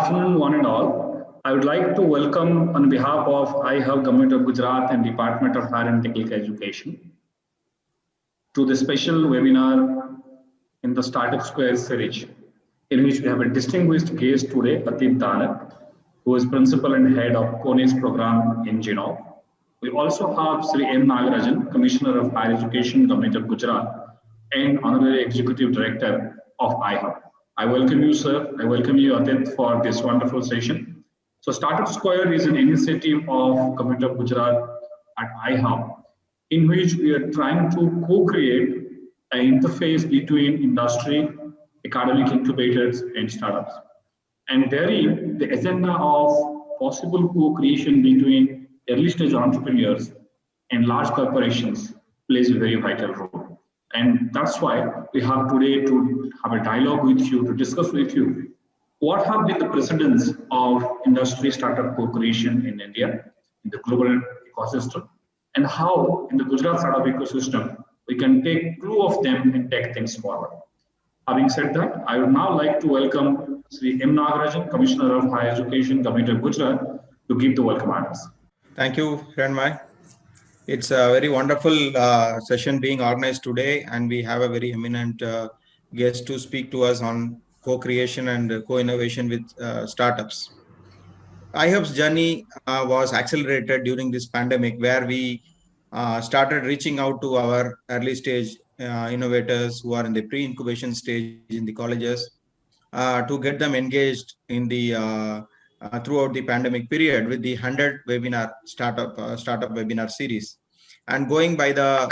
afternoon, one and all. I would like to welcome on behalf of iHub Government of Gujarat and Department of Higher and Technical Education to the special webinar in the Startup Square series, in which we have a distinguished guest today, Atit Danak, who is Principal and Head of CONES program in Genov. We also have Sri M. Nagarajan, Commissioner of Higher Education, Government of Gujarat, and Honorary Executive Director of iHub. I welcome you, sir. I welcome you, Atit, for this wonderful session. So Startup Square is an initiative of Government of Gujarat at iHub, in which we are trying to co-create an interface between industry, academic incubators, and startups. And therein, the agenda of possible co-creation between early stage entrepreneurs and large corporations plays a very vital role. And that's why we have today to have a dialogue with you, to discuss with you what have been the precedents of industry startup co-creation in India, in the global ecosystem, and how in the Gujarat startup ecosystem, we can take clue of them and take things forward. Having said that, I would now like to welcome Sri M. Nagarajan, Commissioner of Higher Education, Government of Gujarat, to give the welcome address. Thank you, Hiranmay. It's a very wonderful session being organized today, and we have a very eminent guest to speak to us on co-creation and co-innovation with startups. iHub's journey was accelerated during this pandemic, where we started reaching out to our early stage innovators who are in the pre-incubation stage in the colleges to get them engaged in the throughout the pandemic period with the 100 webinar startup webinar series. And going by the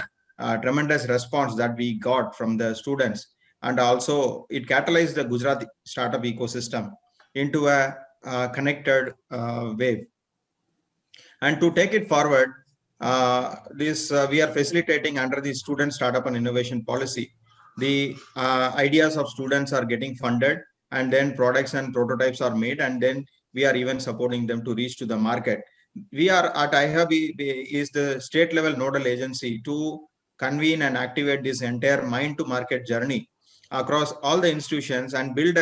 tremendous response that we got from the students, and also it catalyzed the Gujarat startup ecosystem into a connected wave. And to take it forward, we are facilitating under the student startup and innovation policy. The ideas of students are getting funded, and then products and prototypes are made, and then we are even supporting them to reach to the market. We are at iHub is the state level nodal agency to convene and activate this entire mind to market journey across all the institutions and build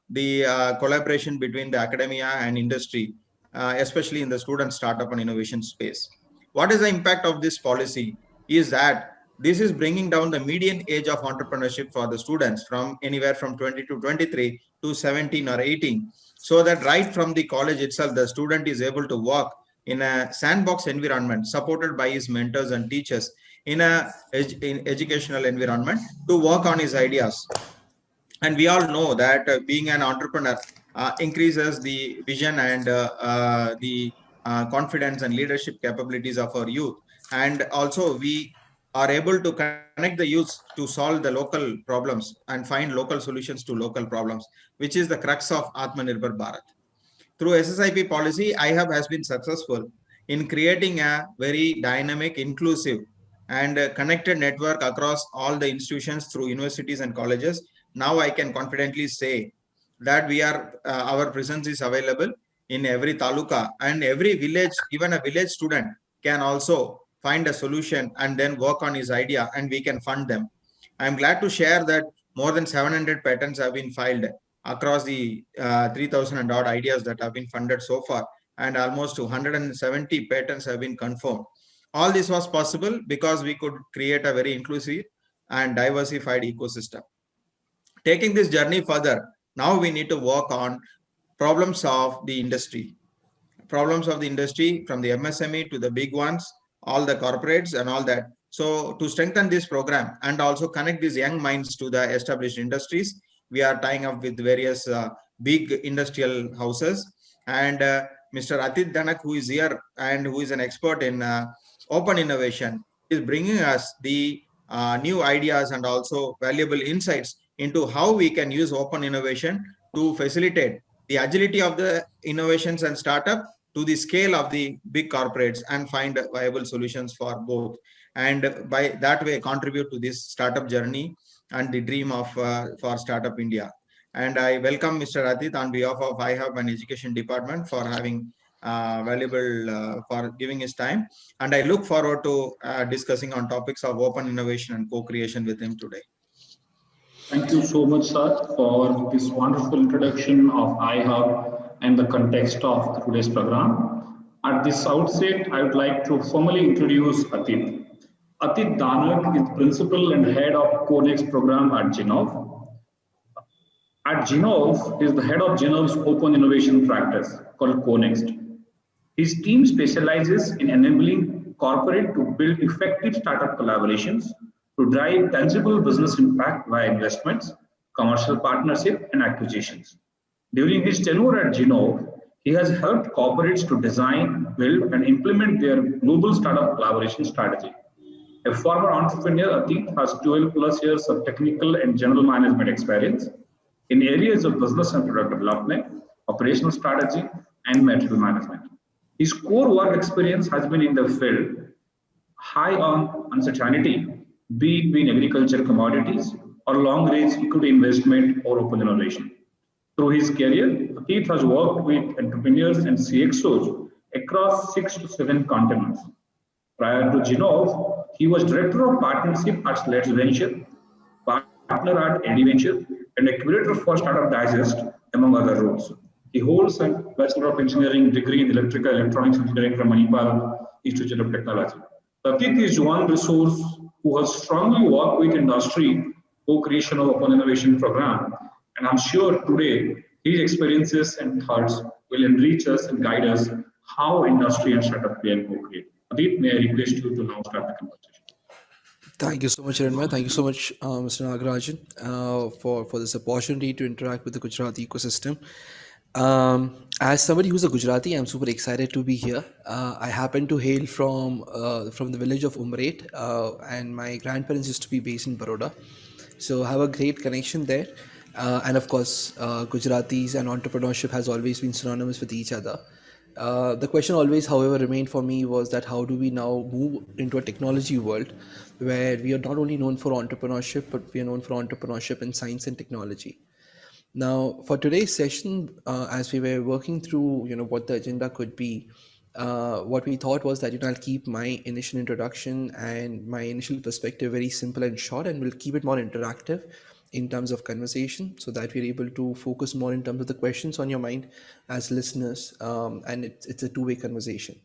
the collaboration between the academia and industry, especially in the student startup and innovation space. What is the impact of this policy is that this is bringing down the median age of entrepreneurship for the students from anywhere from 20 to 23 to 17 or 18. So that right from the college itself, the student is able to work in a sandbox environment supported by his mentors and teachers in in educational environment to work on his ideas. And we all know that being an entrepreneur increases the vision and the confidence and leadership capabilities of our youth. And also we are able to connect the youth to solve the local problems and find local solutions to local problems, which is the crux of Atmanirbhar Bharat. Through SSIP policy, iHub has been successful in creating a very dynamic, inclusive, and connected network across all the institutions through universities and colleges. Now I can confidently say that our presence is available in every taluka, and every village, even a village student can also find a solution and then work on his idea, and we can fund them. I'm glad to share that more than 700 patents have been filed across the 3,000 and odd ideas that have been funded so far, and almost 270 patents have been confirmed. All this was possible because we could create a very inclusive and diversified ecosystem. Taking this journey further, now we need to work on problems of the industry. Problems of the industry from the MSME to the big ones, all the corporates and all that. So to strengthen this program and also connect these young minds to the established industries, we are tying up with various big industrial houses. And Mr. Atit Danak, who is here and who is an expert in open innovation, is bringing us the new ideas and also valuable insights into how we can use open innovation to facilitate the agility of the innovations and startup to the scale of the big corporates and find viable solutions for both. And by that way, contribute to this startup journey and the dream of for Startup India. And I welcome Mr. Atit on behalf of iHub and Education Department for having for giving his time. And I look forward to discussing on topics of open innovation and co-creation with him today. Thank you so much, sir, for this wonderful introduction of iHub and the context of today's program. At this outset, I would like to formally introduce Atit. Atit Danak is Principal and Head of CONEX program at Genov. At Genov, he is the head of Genov's open innovation practice called CONEXT. His team specializes in enabling corporate to build effective startup collaborations to drive tangible business impact via investments, commercial partnership, and acquisitions. During his tenure at Genov, he has helped corporates to design, build, and implement their global startup collaboration strategy. A former entrepreneur, Atit has 12 plus years of technical and general management experience in areas of business and product development, operational strategy, and material management. His core work experience has been in the field high on uncertainty, be it in agriculture commodities or long range equity investment or open innovation. Through his career, Atit has worked with entrepreneurs and CXOs across 6 to 7 continents. Prior to Genov, he was director of partnership at Let's Venture, partner at EdVenture, and a curator for Startup Digest, among other roles. He holds a Bachelor of Engineering degree in Electrical Electronics Engineering from Manipal Institute of Technology. Atit is one resource who has strongly worked with industry co-creation of open innovation program, and I'm sure today his experiences and thoughts will enrich us and guide us how industry and startup can co-create. Atit, may I request you to now start the conversation? Thank you so much, Hiranmay. Thank you so much, Mr. Nagarajan, for this opportunity to interact with the Gujarati ecosystem. As somebody who's a Gujarati, I'm super excited to be here. I happen to hail from the village of Umret, and my grandparents used to be based in Baroda, so I have a great connection there. And of course, Gujaratis and entrepreneurship has always been synonymous with each other. The question always, however, remained for me was that how do we now move into a technology world where we are not only known for entrepreneurship, but we are known for entrepreneurship in science and technology. Now, for today's session, as we were working through, what the agenda could be, what we thought was that I'll keep my initial introduction and my initial perspective very simple and short, and we'll keep it more interactive in terms of conversation, so that we're able to focus more in terms of the questions on your mind as listeners, and it's a two-way conversation.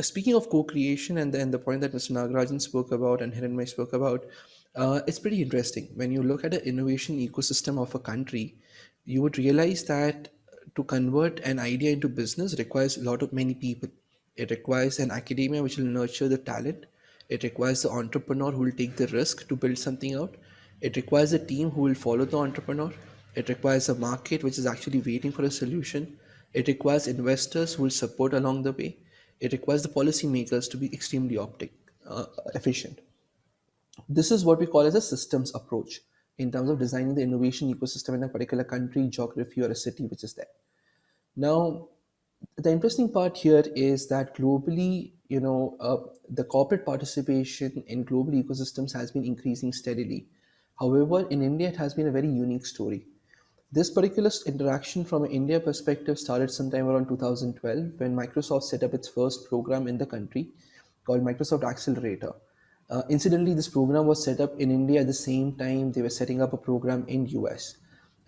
Speaking of co-creation and then the point that Mr. Nagarajan spoke about and Hiranmay spoke about, it's pretty interesting. When you look at the innovation ecosystem of a country, you would realize that to convert an idea into business requires a lot of many people. It requires an academia which will nurture the talent. It requires the entrepreneur who will take the risk to build something out. It requires a team who will follow the entrepreneur. It requires a market which is actually waiting for a solution. It requires investors who will support along the way. It requires the policymakers to be extremely efficient. This is what we call as a systems approach in terms of designing the innovation ecosystem in a particular country, geography, or a city which is there. Now, the interesting part here is that globally, the corporate participation in global ecosystems has been increasing steadily. However, in India, it has been a very unique story. This particular interaction from an India perspective started sometime around 2012 when Microsoft set up its first program in the country called Microsoft Accelerator. Incidentally, this program was set up in India at the same time they were setting up a program in US.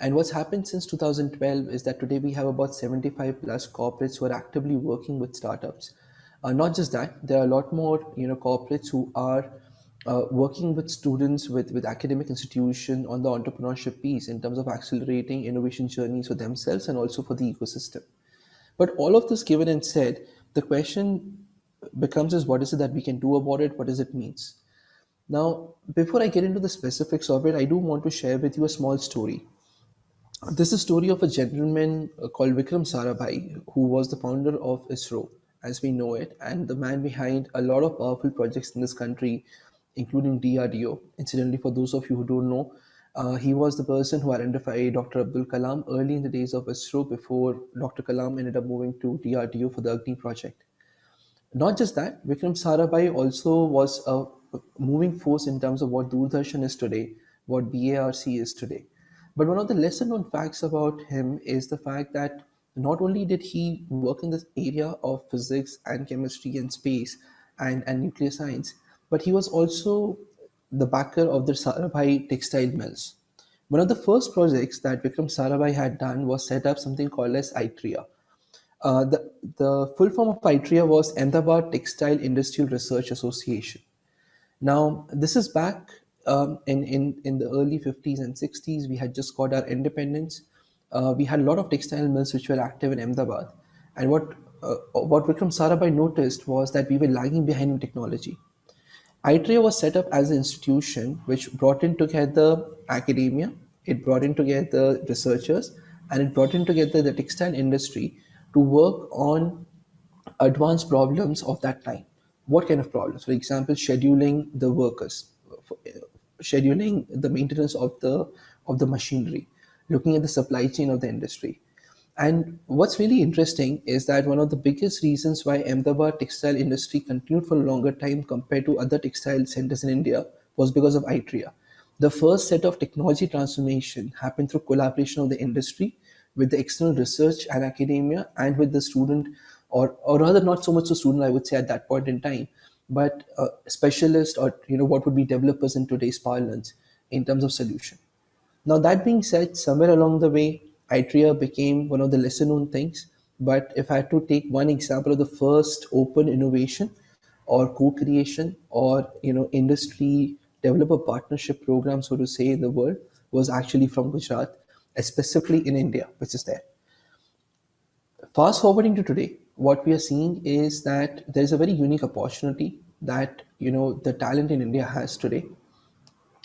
And what's happened since 2012 is that today we have about 75 plus corporates who are actively working with startups. Not just that, there are a lot more corporates who are working with students with academic institution on the entrepreneurship piece in terms of accelerating innovation journeys for themselves and also for the ecosystem. But all of this given and said, the question becomes is what is it that we can do about it? What does it means? Now, before I get into the specifics of it, I do want to share with you a small story. This is a story of a gentleman called Vikram Sarabhai, who was the founder of ISRO, as we know it, and the man behind a lot of powerful projects in this country, including DRDO. Incidentally, for those of you who don't know, he was the person who identified Dr. Abdul Kalam early in the days of ISRO before Dr. Kalam ended up moving to DRDO for the Agni project. Not just that, Vikram Sarabhai also was a moving force in terms of what Doordarshan is today, what BARC is today. But one of the lesser known facts about him is the fact that not only did he work in this area of physics and chemistry and space and nuclear science, but he was also the backer of the Sarabhai textile mills. One of the first projects that Vikram Sarabhai had done was set up something called as ITRIA. The full form of ITRIA was Ahmedabad Textile Industrial Research Association. Now, this is back in the early 50s and 60s. We had just got our independence. We had a lot of textile mills which were active in Ahmedabad. And what Vikram Sarabhai noticed was that we were lagging behind in technology. ITRIA was set up as an institution which brought in together academia, it brought in together researchers, and it brought in together the textile industry to work on advanced problems of that time. What kind of problems? For example, scheduling the workers, scheduling the maintenance of the machinery, looking at the supply chain of the industry. And what's really interesting is that one of the biggest reasons why Ahmedabad textile industry continued for a longer time compared to other textile centers in India was because of ITRIA. The first set of technology transformation happened through collaboration of the industry with the external research and academia and with the student, or rather not so much the student, I would say at that point in time, but specialists or what would be developers in today's parlance in terms of solution. Now, that being said, somewhere along the way, ITRIA became one of the lesser known things. But if I had to take one example of the first open innovation or co-creation or industry developer partnership program, so to say, in the world, was actually from Gujarat, specifically in India, which is there. Fast forwarding to today, what we are seeing is that there is a very unique opportunity that the talent in India has today.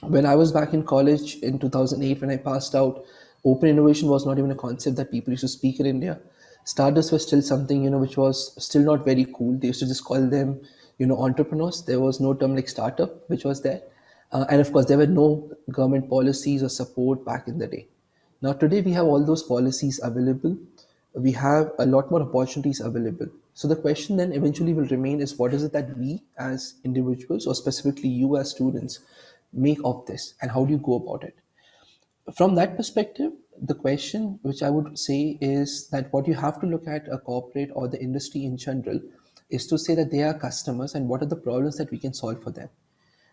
When I was back in college in 2008, when I passed out, open innovation was not even a concept that people used to speak in India. Startups were still something, which was still not very cool. They used to just call them, entrepreneurs. There was no term like startup, which was there. And of course, there were no government policies or support back in the day. Now, today we have all those policies available. We have a lot more opportunities available. So the question then eventually will remain is what is it that we as individuals or specifically you as students make of this and how do you go about it? From that perspective, the question which I would say is that what you have to look at a corporate or the industry in general is to say that they are customers and what are the problems that we can solve for them.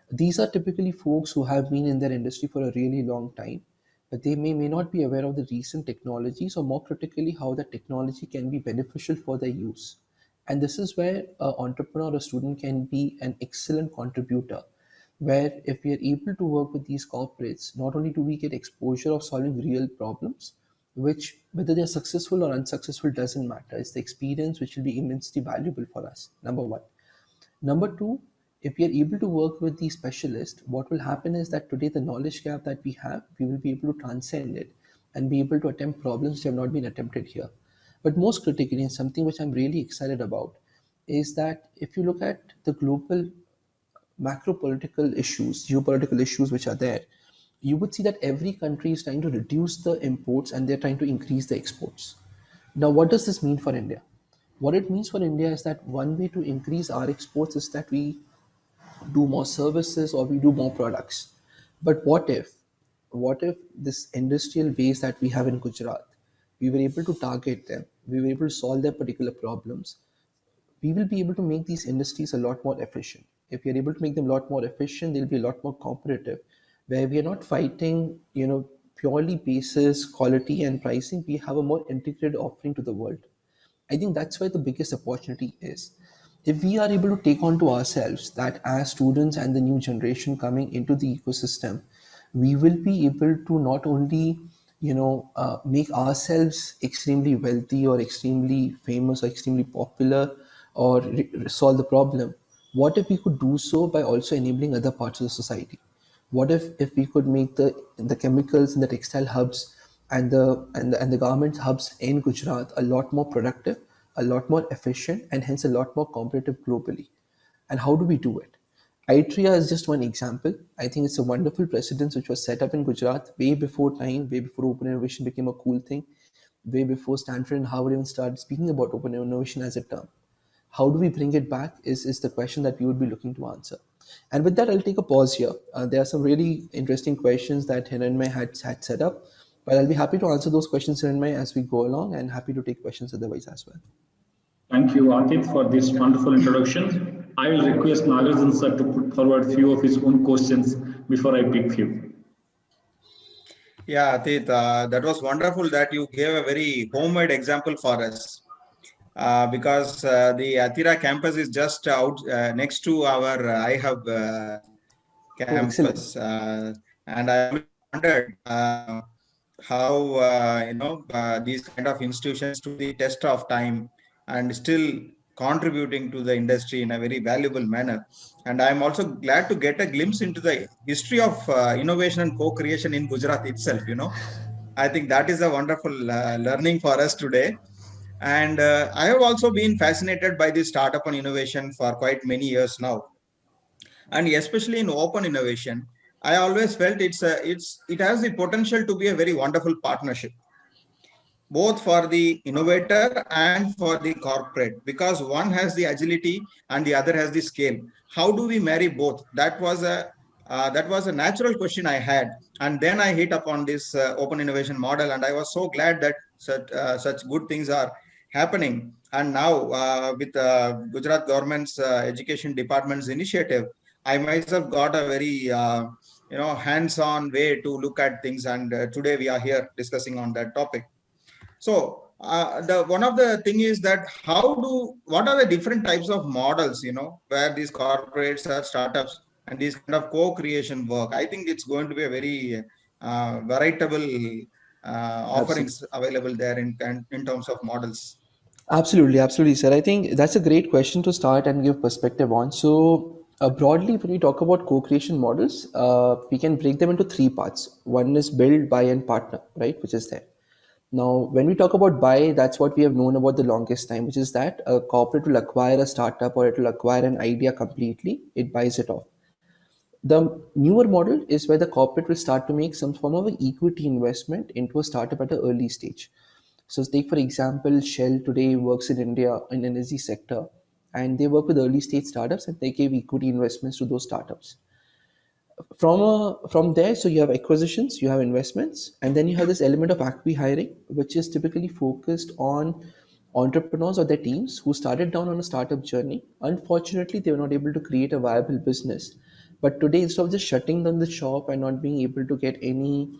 These are typically folks who have been in their industry for a really long time, but they may not be aware of the recent technologies or more critically how the technology can be beneficial for their use. And this is where an entrepreneur or a student can be an excellent contributor, where if we are able to work with these corporates, not only do we get exposure of solving real problems, which whether they're successful or unsuccessful doesn't matter. It's the experience which will be immensely valuable for us, number one. Number two, if we are able to work with these specialists, what will happen is that today the knowledge gap that we have, we will be able to transcend it and be able to attempt problems which have not been attempted here. But most critically, and something which I'm really excited about, is that if you look at the global macro political issues, geopolitical issues which are there, you would see that every country is trying to reduce the imports and they're trying to increase the exports. Now, what does this mean for India? What it means for India is that one way to increase our exports is that we do more services or we do more products. But what if this industrial base that we have in Gujarat, we were able to target them, we were able to solve their particular problems, we will be able to make these industries a lot more efficient. If we are able to make them a lot more efficient, they'll be a lot more competitive, where we are not fighting, purely basis, quality and pricing. We have a more integrated offering to the world. I think that's where the biggest opportunity is. If we are able to take on to ourselves that as students and the new generation coming into the ecosystem, we will be able to not only make ourselves extremely wealthy or extremely famous or extremely popular or solve the problem. What if we could do so by also enabling other parts of the society? What if we could make the chemicals and the textile hubs and the garment hubs in Gujarat a lot more productive, a lot more efficient, and hence a lot more competitive globally? And how do we do it? ITRIA is just one example. I think it's a wonderful precedence which was set up in Gujarat way before time, way before open innovation became a cool thing, way before Stanford and Harvard even started speaking about open innovation as a term. How do we bring it back is the question that we would be looking to answer. And with that, I'll take a pause here. There are some really interesting questions that Hiranmay had set up, but I'll be happy to answer those questions, Hiranmay, as we go along, and happy to take questions otherwise as well. Thank you, Atif, for this wonderful introduction. I will request Nagarjun sir to put forward few of his own questions before I pick few. Yeah, Atit, that was wonderful that you gave a very homemade example for us. Because the Athira campus is just out next to our iHub Oh, excellent. campus, and I always wondered how these kind of institutions to the test of time and still contributing to the industry in a very valuable manner. And I'm also glad to get a glimpse into the history of innovation and co-creation in Gujarat itself. I think that is a wonderful learning for us today. And I have also been fascinated by this startup and innovation for quite many years now, and especially in open innovation. I always felt it has the potential to be a very wonderful partnership, both for the innovator and for the corporate, because one has the agility and the other has the scale. How do we marry both? That was a natural question I had, and then I hit upon this open innovation model, and I was so glad that such good things are happening. And now, with Gujarat government's education department's initiative, I myself got a very hands-on way to look at things, and today we are here discussing on that topic. So the one of the thing is that what are the different types of models, where these corporates or startups and these kind of co-creation work. I think it's going to be a very veritable Absolutely. offerings available there in terms of models. Absolutely, absolutely, sir. I think that's a great question to start and give perspective on. So, broadly, when we talk about co-creation models, we can break them into three parts. One is build, buy, and partner, right? Which is there. Now, when we talk about buy, that's what we have known about the longest time, which is that a corporate will acquire a startup or it will acquire an idea completely, it buys it off. The newer model is where the corporate will start to make some form of an equity investment into a startup at an early stage. So take for example, Shell today works in India in energy sector, and they work with early stage startups and they give equity investments to those startups. From there, so you have acquisitions, you have investments, and then you have this element of acqui-hiring, which is typically focused on entrepreneurs or their teams who started down on a startup journey. Unfortunately, they were not able to create a viable business. But today, instead of just shutting down the shop and not being able to get any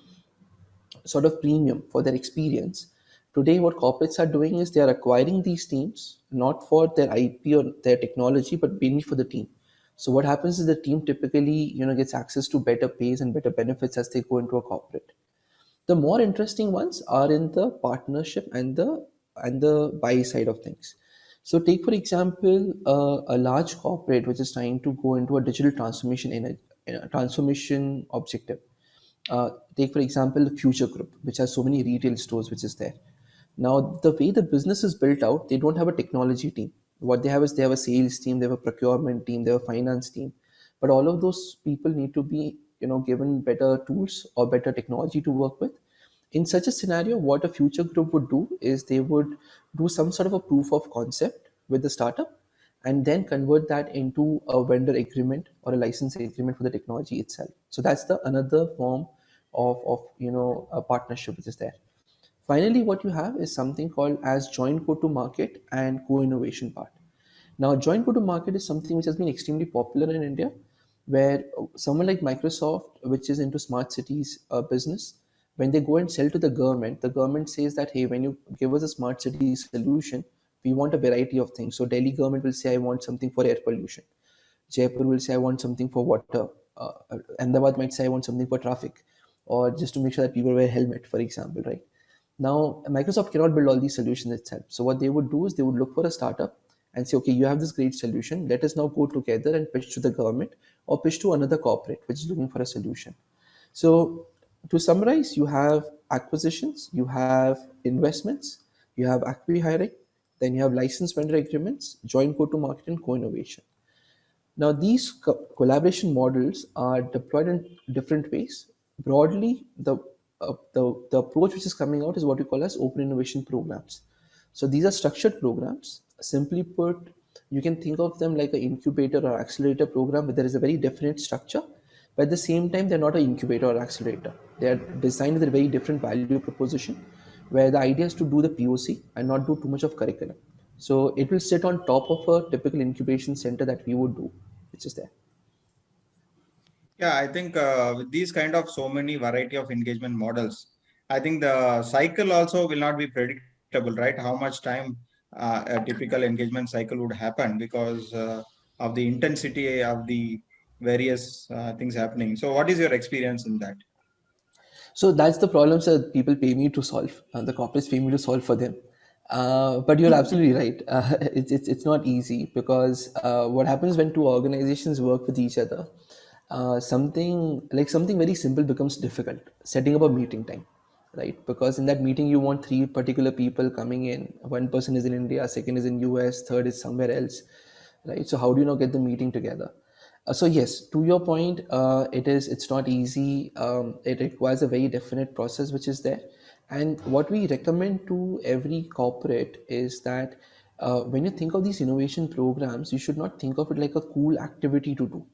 sort of premium for their experience, today what corporates are doing is they are acquiring these teams not for their IP or their technology, but mainly for the team. So what happens is the team typically gets access to better pays and better benefits as they go into a corporate. The more interesting ones are in the partnership and the buy side of things. So take for example a large corporate which is trying to go into a digital transformation in a transformation objective. Take for example the Future Group, which has so many retail stores, which is there. Now the way the business is built out, they don't have a technology team. What they have is they have a sales team, they have a procurement team, they have a finance team, but all of those people need to be given better tools or better technology to work with. In such a scenario, what a Future Group would do is they would do some sort of a proof of concept with the startup and then convert that into a vendor agreement or a license agreement for the technology itself. So that's the another form of a partnership which is there. Finally, what you have is something called as joint go-to-market and co-innovation part. Now, joint go-to-market is something which has been extremely popular in India, where someone like Microsoft, which is into smart cities business, when they go and sell to the government says that, hey, when you give us a smart city solution, we want a variety of things. So Delhi government will say, I want something for air pollution. Jaipur will say, I want something for water. Ahmedabad might say, I want something for traffic, or just to make sure that people wear helmet, for example, right? Now, Microsoft cannot build all these solutions itself. So what they would do is they would look for a startup and say, okay, you have this great solution. Let us now go together and pitch to the government or pitch to another corporate which is looking for a solution. So to summarize, you have acquisitions, you have investments, you have acqui-hiring, then you have license vendor agreements, joint go-to-market, and co-innovation. Now, these collaboration models are deployed in different ways. Broadly, the approach which is coming out is what we call as open innovation programs. So these are structured programs. Simply put, you can think of them like an incubator or accelerator program, where there is a very definite structure, but at the same time, they're not an incubator or accelerator. They are designed with a very different value proposition, where the idea is to do the POC and not do too much of curriculum. So it will sit on top of a typical incubation center that we would do, which is there. Yeah, I think with these kind of so many variety of engagement models, I think the cycle also will not be predictable, right? How much time a typical engagement cycle would happen because of the intensity of the various things happening. So, what is your experience in that? So that's the problems that people pay me to solve. The corporates pay me to solve for them. But you're absolutely right. It's not easy because what happens when two organizations work with each other, something very simple becomes difficult. Setting up a meeting time, right? Because in that meeting you want three particular people coming in. One person is in India, second is in US, third is somewhere else, right? So how do you get the meeting together? So yes, to your point, it's not easy. It requires a very definite process which is there. And what we recommend to every corporate is that when you think of these innovation programs, you should not think of it like a cool activity to do.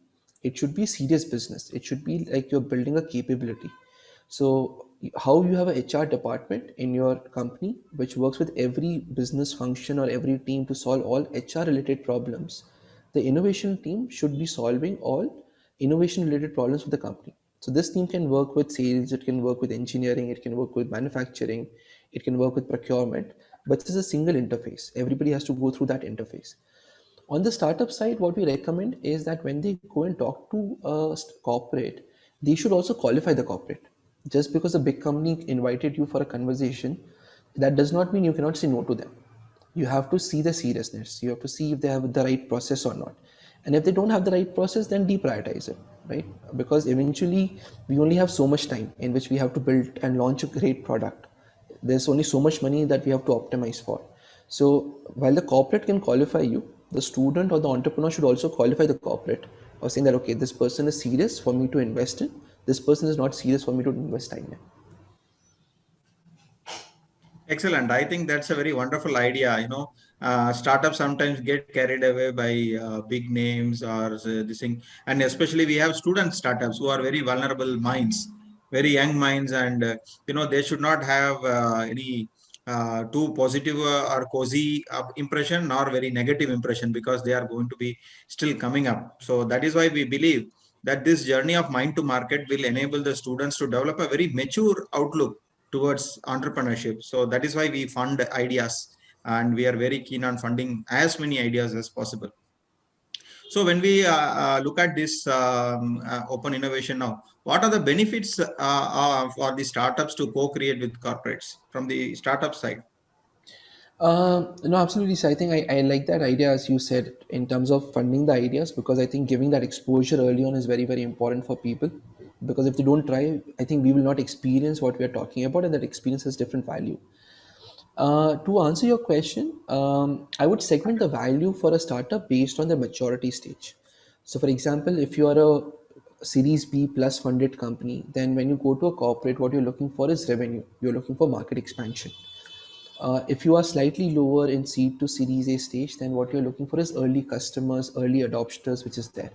It should be serious business. It should be like you're building a capability. So how you have a HR department in your company which works with every business function or every team to solve all HR related problems, the innovation team should be solving all innovation related problems for the company. So this team can work with sales, it can work with engineering, it can work with manufacturing, it can work with procurement, but this is a single interface. Everybody has to go through that interface. On the startup side, what we recommend is that when they go and talk to a corporate, they should also qualify the corporate. Just because a big company invited you for a conversation, that does not mean you cannot say no to them. You have to see the seriousness. You have to see if they have the right process or not. And if they don't have the right process, then deprioritize it, right? Because eventually we only have so much time in which we have to build and launch a great product. There's only so much money that we have to optimize for. So while the corporate can qualify you, the student or the entrepreneur should also qualify the corporate or saying that okay, this person is serious for me to invest in, this person is not serious for me to invest time in. Excellent. I think that's a very wonderful idea. Startups sometimes get carried away by big names or this thing, and especially we have student startups who are very vulnerable minds, very young minds, and they should not have any too positive or cozy impression nor very negative impression because they are going to be still coming up. So that is why we believe that this journey of mind to market will enable the students to develop a very mature outlook towards entrepreneurship. So that is why we fund ideas and we are very keen on funding as many ideas as possible. So when we look at this open innovation now, what are the benefits for the startups to co-create with corporates from the startup side? No, absolutely. So I think I like that idea, as you said, in terms of funding the ideas, because I think giving that exposure early on is very, very important for people. Because if they don't try, I think we will not experience what we are talking about, and that experience has different value. To answer your question, I would segment the value for a startup based on the maturity stage. So, for example, if you are a Series B plus funded company, then when you go to a corporate, what you're looking for is revenue. You're looking for market expansion. If you are slightly lower in seed to Series A stage, then what you're looking for is early customers, early adopters, which is there.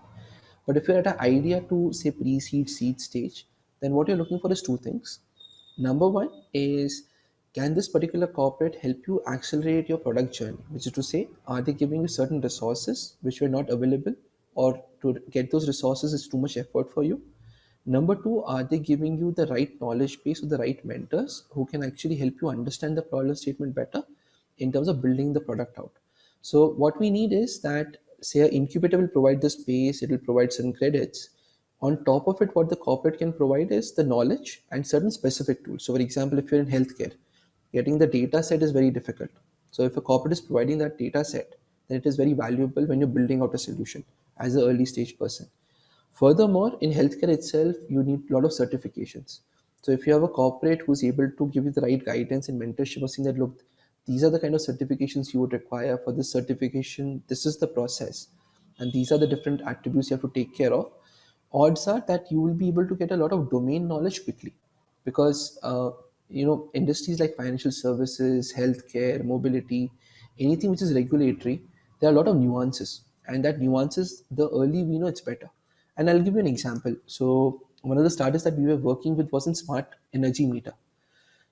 But if you're at an idea to say pre-seed, seed stage, then what you're looking for is two things. Number one is, can this particular corporate help you accelerate your product journey? Which is to say, are they giving you certain resources which were not available, or to get those resources is too much effort for you? Number two, are they giving you the right knowledge base or the right mentors who can actually help you understand the problem statement better in terms of building the product out? So, what we need is that, say, an incubator will provide the space, it will provide certain credits. On top of it, what the corporate can provide is the knowledge and certain specific tools. So, for example, if you're in healthcare, getting the data set is very difficult. So, if a corporate is providing that data set, then it is very valuable when you're building out a solution as an early stage person. Furthermore, in healthcare itself, you need a lot of certifications. So if you have a corporate who's able to give you the right guidance and mentorship of saying that, look, these are the kind of certifications you would require for this certification, this is the process, and these are the different attributes you have to take care of, odds are that you will be able to get a lot of domain knowledge quickly. Because industries like financial services, healthcare, mobility, anything which is regulatory, there are a lot of nuances, and that nuances, the early we know, it's better. And I'll give you an example. So one of the startups that we were working with was in smart energy meter.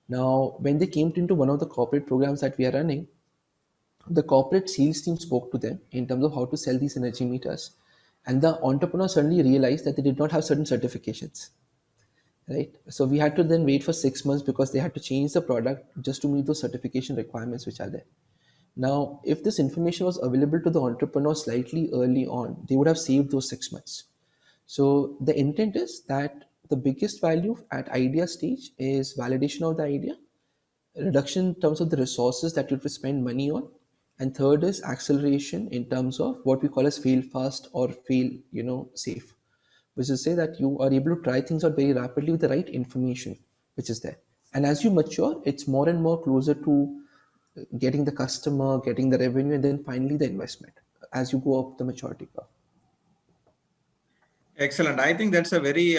Now when they came into one of the corporate programs that we are running, the corporate sales team spoke to them in terms of how to sell these energy meters. And the entrepreneur suddenly realized that they did not have certain certifications, right? So we had to then wait for 6 months because they had to change the product just to meet those certification requirements which are there. Now, if this information was available to the entrepreneur slightly early on, they would have saved those 6 months. So the intent is that the biggest value at idea stage is validation of the idea, reduction in terms of the resources that you have to spend money on, and third is acceleration in terms of what we call as fail fast or fail, safe, which is say that you are able to try things out very rapidly with the right information which is there. And as you mature, it's more and more closer to getting the customer, getting the revenue, and then finally the investment as you go up the maturity curve. Excellent. I think that's a very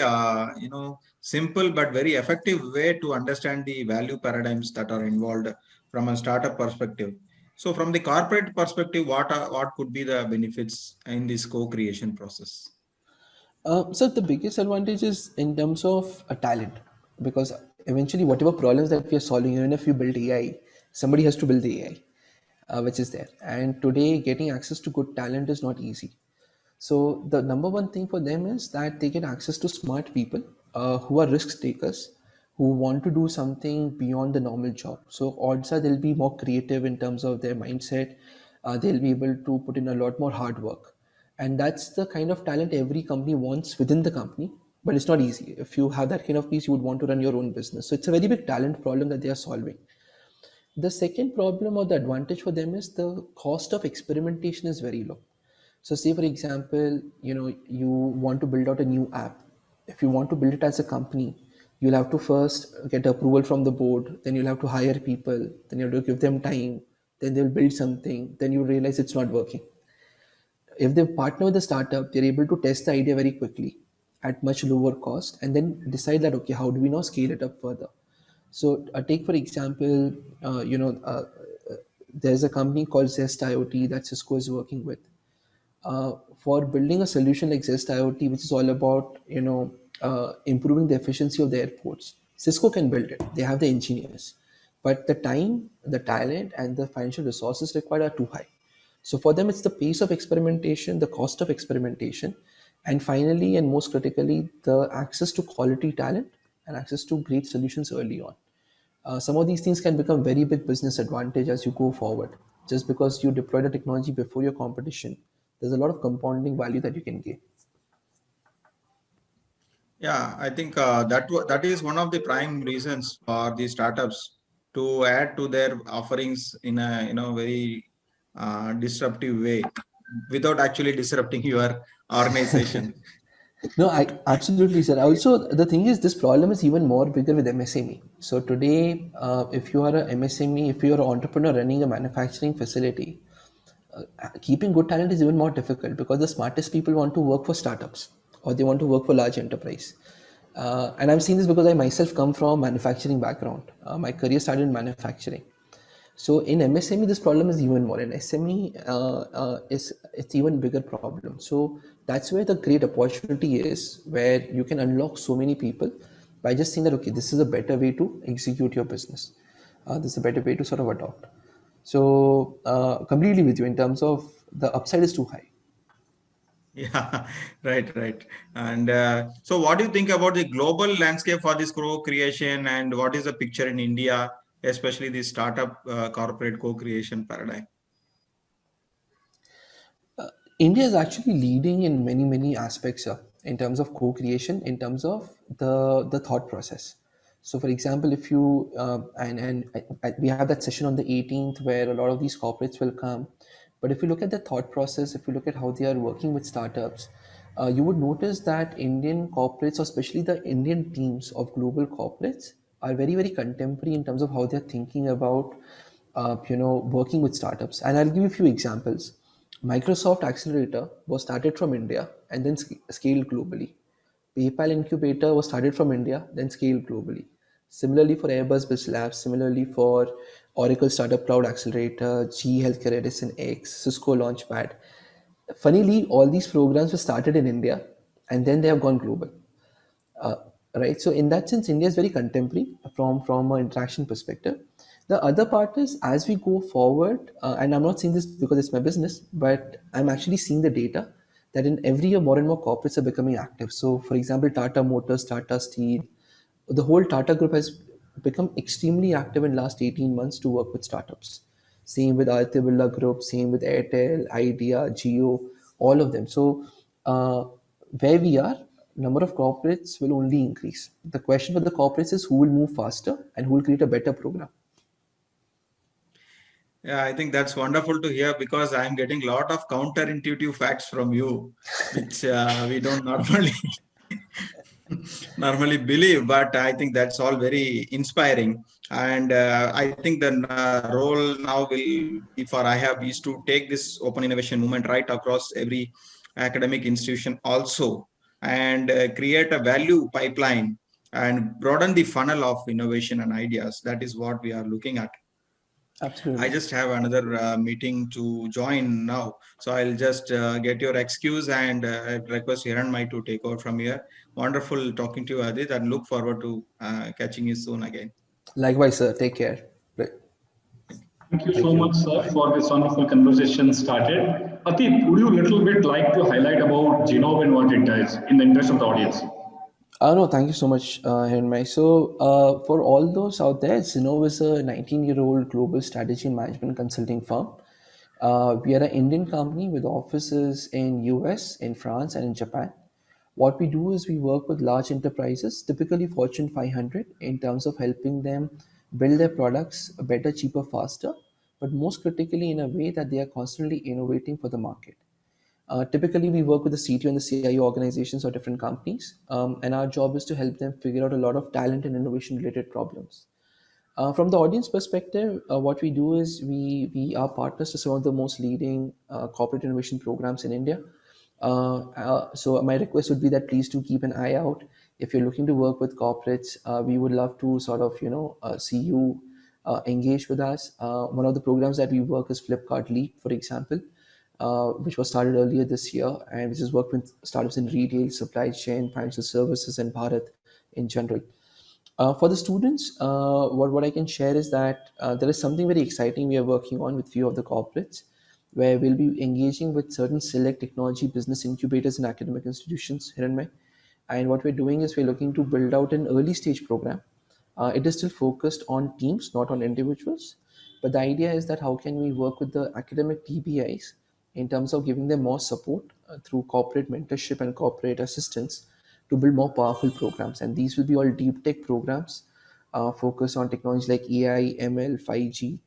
simple but very effective way to understand the value paradigms that are involved from a startup perspective. So, from the corporate perspective, what could be the benefits in this co-creation process? So the biggest advantage is in terms of a talent, because eventually whatever problems that we are solving, even if you build AI, somebody has to build the AI, which is there. And today, getting access to good talent is not easy. So the number one thing for them is that they get access to smart people who are risk takers, who want to do something beyond the normal job. So odds are they'll be more creative in terms of their mindset. They'll be able to put in a lot more hard work, and that's the kind of talent every company wants within the company. But it's not easy. If you have that kind of piece, you would want to run your own business. So it's a very big talent problem that they are solving. The second problem or the advantage for them is the cost of experimentation is very low. So say for example, you want to build out a new app. If you want to build it as a company, you'll have to first get approval from the board, then you'll have to hire people, then you have to give them time, then they'll build something, then you realize it's not working. If they partner with a startup, they're able to test the idea very quickly at much lower cost and then decide that, okay, how do we now scale it up further? So take for example, there's a company called Zest IoT that Cisco is working with. For building a solution like Zest IoT, which is all about improving the efficiency of the airports, Cisco can build it. They have the engineers, but the time, the talent, and the financial resources required are too high. So for them, it's the pace of experimentation, the cost of experimentation, and finally, and most critically, the access to quality talent and access to great solutions early on. Some of these things can become very big business advantage as you go forward. Just because you deploy the technology before your competition, there's a lot of compounding value that you can gain. Yeah, I think that is one of the prime reasons for the startups to add to their offerings in a very disruptive way without actually disrupting your organization. No, I absolutely, sir. Also, the thing is, this problem is even more bigger with MSME. So today, if you are a MSME, if you are an entrepreneur running a manufacturing facility, keeping good talent is even more difficult because the smartest people want to work for startups or they want to work for large enterprise. And I'm seeing this because I myself come from manufacturing background. My career started in manufacturing. So in MSME, this problem is even more. In SME, it's even bigger problem. So that's where the great opportunity is, where you can unlock so many people by just saying that, okay, this is a better way to execute your business. This is a better way to sort of adopt. So completely with you in terms of the upside is too high. Yeah, right. And so, what do you think about the global landscape for this co-creation, and what is the picture in India, especially the startup corporate co-creation paradigm? India is actually leading in many aspects in terms of co-creation, in terms of the thought process. So, for example, if you we have that session on the 18th where a lot of these corporates will come. But if you look at the thought process, if you look at how they are working with startups, you would notice that Indian corporates, or especially the Indian teams of global corporates, are very contemporary in terms of how they're thinking about working with startups. And I'll give you a few examples. Microsoft Accelerator was started from India and then scaled globally. PayPal Incubator was started from India, then scaled globally. Similarly for Airbus Biz Labs, similarly for Oracle Startup Cloud Accelerator, GE Healthcare Edison X, Cisco Launchpad. Funnily, all these programs were started in India and then they have gone global. Uh, right. So in that sense, India is very contemporary from an interaction perspective. The other part is as we go forward, and I'm not saying this because it's my business, but I'm actually seeing the data that in every year more and more corporates are becoming active. So, for example, Tata Motors, Tata Steel, the whole Tata group has become extremely active in last 18 months to work with startups. Same with Aditya Birla Group, same with Airtel, Idea, Jio, all of them. So uh, where we are, number of corporates will only increase. The question for the corporates is who will move faster and who will create a better program. Yeah, I think that's wonderful to hear because I'm getting a lot of counterintuitive facts from you, which we don't normally normally believe. But I think that's all very inspiring. And I think the role now will be for iHub is to take this open innovation movement right across every academic institution also, and create a value pipeline and broaden the funnel of innovation and ideas. That is what we are looking at. I Absolutely. just have another meeting to join now. So I'll just get your excuse and request Hiranmai to take over from here. Wonderful talking to you, Adit, and look forward to catching you soon again. Likewise, sir. Take care. Right. Thank you Thank so much, you. sir, Bye. for this wonderful conversation started. Atit, would you little bit like to highlight about Genome and what it does in the interest of the audience? No, thank you so much, Henmai. So, for all those out there, Zinnov is a 19-year-old global strategy and management consulting firm. We are an Indian company with offices in US, in France, and in Japan. What we do is we work with large enterprises, typically Fortune 500, in terms of helping them build their products better, cheaper, faster, but most critically in a way that they are constantly innovating for the market. Typically, we work with the CTO and the CIO organizations or different companies, and our job is to help them figure out a lot of talent and innovation related problems. From the audience perspective, what we do is we are partners to some of the most leading corporate innovation programs in India. So my request would be that please do keep an eye out. If you're looking to work with corporates, we would love to sort of see you engage with us. One of the programs that we work is Flipkart Leap, for example, which was started earlier this year, and which has worked with startups in retail, supply chain, financial services, and Bharat in general. For the students, what I can share is that there is something very exciting we are working on with few of the corporates, where we'll be engaging with certain select technology business incubators and academic institutions here in May. And what we're doing is we're looking to build out an early stage program. It is still focused on teams, not on individuals. But the idea is that how can we work with the academic TBIs in terms of giving them more support through corporate mentorship and corporate assistance to build more powerful programs. And these will be all deep tech programs focused on technologies like AI, ML, 5G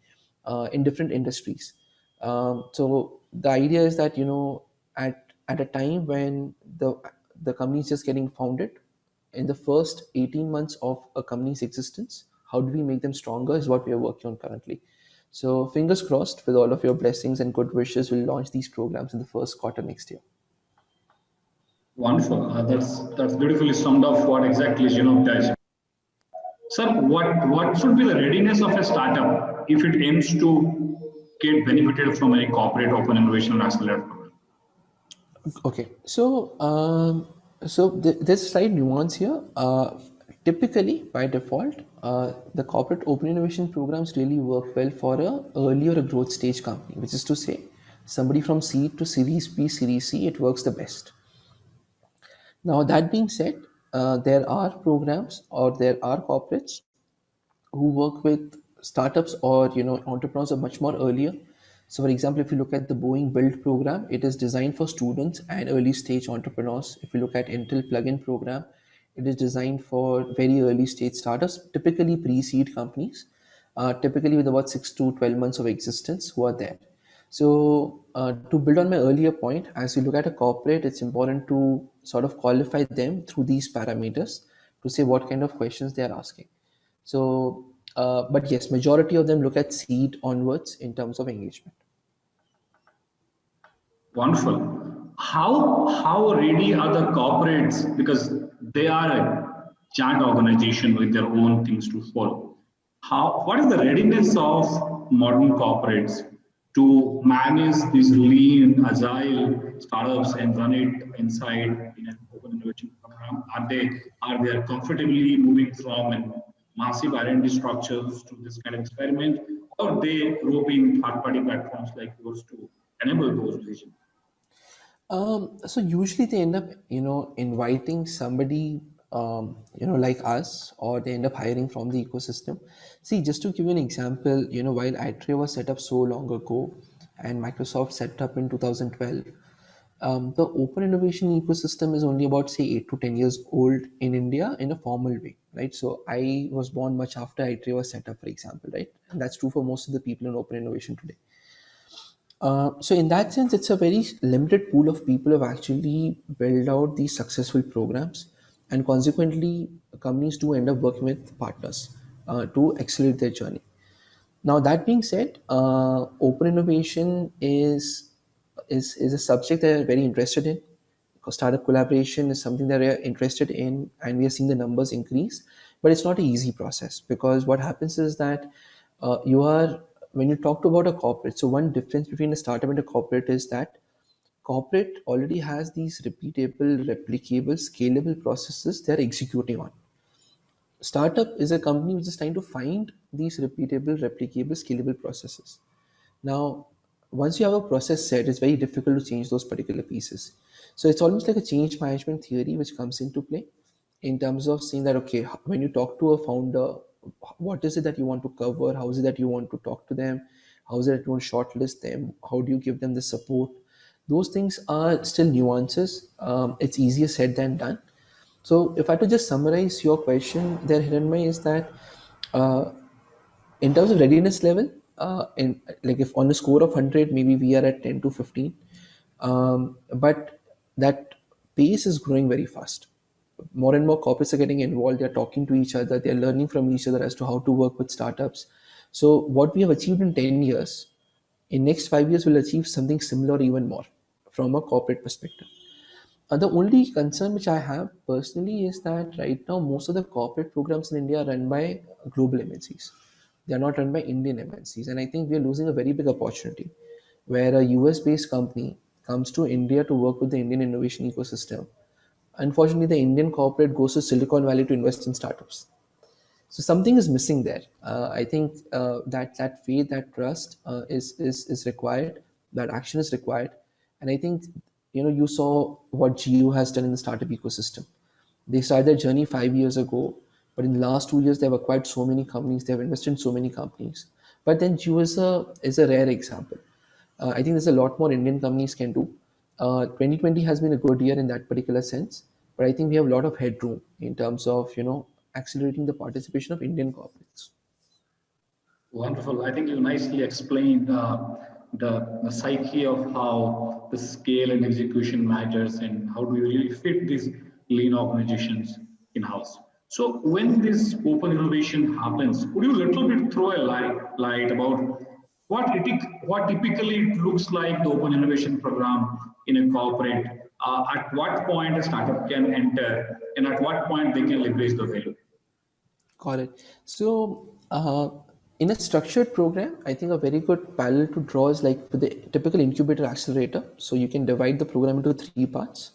in different industries. So the idea is that at a time when the company is just getting founded, in the first 18 months of a company's existence, how do we make them stronger is what we are working on currently. So fingers crossed, with all of your blessings and good wishes, we'll launch these programs in the first quarter next year. Wonderful. That's beautifully summed up what exactly Genome does. Sir, what should be the readiness of a startup if it aims to get benefited from a corporate open innovation accelerator program? Okay, so there's a slight nuance here. Typically, by default, the corporate open innovation programs really work well for a early or a growth stage company, which is to say, somebody from seed to Series B, Series C, it works the best. Now, that being said, there are programs or there are corporates who work with startups or entrepreneurs are much more earlier. So, for example, if you look at the Boeing Build program, it is designed for students and early stage entrepreneurs. If you look at Intel Plugin program, it is designed for very early stage startups, typically pre-seed companies, typically with about 6 to 12 months of existence who are there. So, to build on my earlier point, as you look at a corporate, it's important to sort of qualify them through these parameters to say what kind of questions they are asking. So, but yes, majority of them look at seed onwards in terms of engagement. Wonderful. How ready are the corporates, because they are a giant organization with their own things to follow. What is the readiness of modern corporates to manage these lean, agile startups and run it inside in an open innovation program? Are they comfortably moving from massive R&D structures to this kind of experiment, or they rope in third-party platforms like yours to enable those decisions? So usually they end up, inviting somebody, like us, or they end up hiring from the ecosystem. See, just to give you an example, while Itria was set up so long ago, and Microsoft set up in 2012, the open innovation ecosystem is only about, say, 8 to 10 years old in India in a formal way, right? So I was born much after Itria was set up, for example, right? And that's true for most of the people in open innovation today. So in that sense, it's a very limited pool of people who have actually built out these successful programs, and consequently, companies do end up working with partners to accelerate their journey. Now, that being said, open innovation is a subject that we're very interested in. Because startup collaboration is something that we're interested in, and we are seeing the numbers increase. But it's not an easy process, because what happens is that you are when you talk about a corporate. So one difference between a startup and a corporate is that corporate already has these repeatable, replicable, scalable processes they're executing on. Startup is a company which is trying to find these repeatable, replicable, scalable processes. Now, once you have a process set, it's very difficult to change those particular pieces. So it's almost like a change management theory which comes into play in terms of saying that, okay, when you talk to a founder, what is it that you want to cover? How is it that you want to talk to them? How is it that you want to shortlist them? How do you give them the support? Those things are still nuances. It's easier said than done. So if I had to just summarize your question there, Hiranmay, is that uh, in terms of readiness level, in like if on a score of 100, maybe we are at 10 to 15. But that pace is growing very fast. More and more corporates are getting involved. They're talking to each other. They're learning from each other as to how to work with startups. So what we have achieved in 10 years, in next 5 years, we'll achieve something similar or even more from a corporate perspective. The only concern which I have personally is that right now most of the corporate programs in India are run by global MNCs. They are not run by Indian MNCs, and I think we are losing a very big opportunity where a US-based company comes to India to work with the Indian innovation ecosystem. Unfortunately, the Indian corporate goes to Silicon Valley to invest in startups. So something is missing there. I think that faith, that trust is required. That action is required, and I think you saw what Geo has done in the startup ecosystem. They started their journey 5 years ago, but in the last 2 years they've acquired so many companies. They've invested in so many companies. But then Geo is a rare example. I think there's a lot more Indian companies can do. 2020 has been a good year in that particular sense, but I think we have a lot of headroom in terms of accelerating the participation of Indian corporates. Wonderful. I think you nicely explained the psyche of how the scale and execution matters and how do you really fit these lean organizations in-house. So when this open innovation happens, could you little bit throw a light about what typically it looks like the open innovation program in a corporate? At what point a startup can enter and at what point they can leverage the value? Got it. So, in a structured program, I think a very good parallel to draw is like with the typical incubator accelerator. So, you can divide the program into three parts.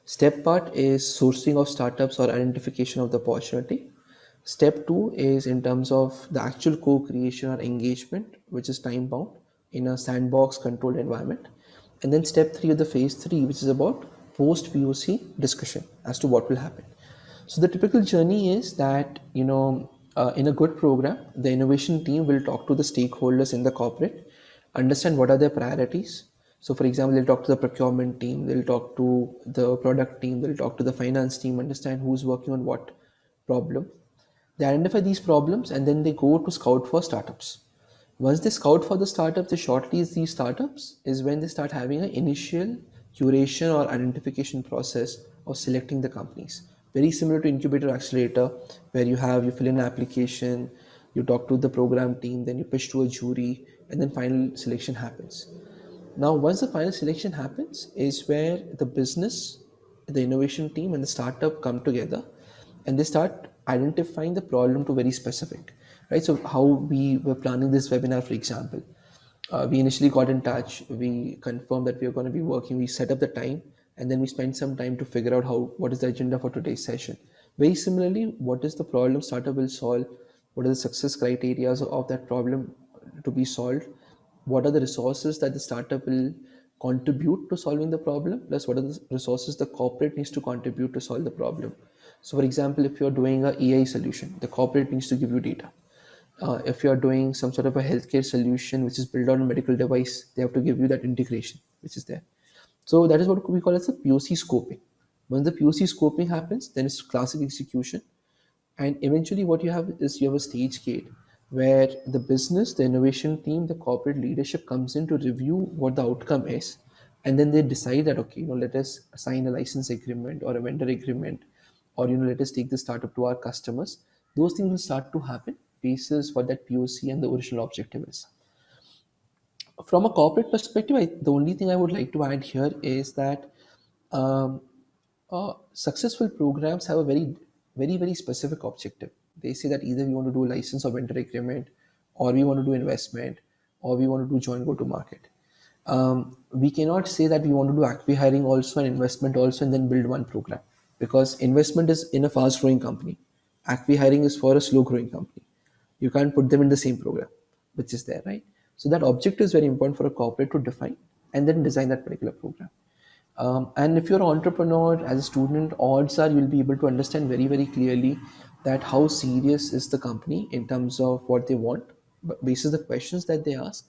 Step part is sourcing of startups or identification of the opportunity. Step two is in terms of the actual co creation or engagement, which is time bound in a sandbox controlled environment. And then step three of the phase three, which is about post POC discussion as to what will happen. So the typical journey is that in a good program, the innovation team will talk to the stakeholders in the corporate, understand what are their priorities. So, for example, they'll talk to the procurement team, they'll talk to the product team, they'll talk to the finance team, understand who's working on what problem. They identify these problems and then they go to scout for startups. Once they scout for the startups, they shortlist these startups is when they start having an initial curation or identification process of selecting the companies. Very similar to incubator accelerator, where you fill in an application, you talk to the program team, then you pitch to a jury, and then final selection happens. Now, once the final selection happens, is where the business, the innovation team, and the startup come together, and they start identifying the problem to very specific, right? So, how we were planning this webinar, for example, we initially got in touch, we confirmed that we are going to be working, we set up the time, and then we spent some time to figure out what is the agenda for today's session. Very similarly, what is the problem startup will solve, what are the success criteria of that problem to be solved, what are the resources that the startup will contribute to solving the problem, plus what are the resources the corporate needs to contribute to solve the problem. So, for example, if you're doing a AI solution, the corporate needs to give you data. If you're doing some sort of a healthcare solution which is built on a medical device, they have to give you that integration which is there. So that is what we call as the POC scoping. When the POC scoping happens, then it's classic execution, and eventually what you have is you have a stage gate where the business, the innovation team, the corporate leadership comes in to review what the outcome is, and then they decide that, okay, let us sign a license agreement or a vendor agreement, or let us take the startup to our customers. Those things will start to happen basis what that POC and the original objective is. From a corporate perspective, the only thing I would like to add here is that um, successful programs have a very specific objective. They say that either we want to do a license or vendor agreement, or we want to do investment, or we want to do joint go to market. We cannot say that we want to do acqui-hiring also and investment also and then build one program, because investment is in a fast growing company, acqui-hiring is for a slow growing company. You can't put them in the same program which is there, right? So that objective is very important for a corporate to define and then design that particular program. And if you're an entrepreneur as a student, odds are you'll be able to understand very clearly that how serious is the company in terms of what they want, but basis the questions that they ask,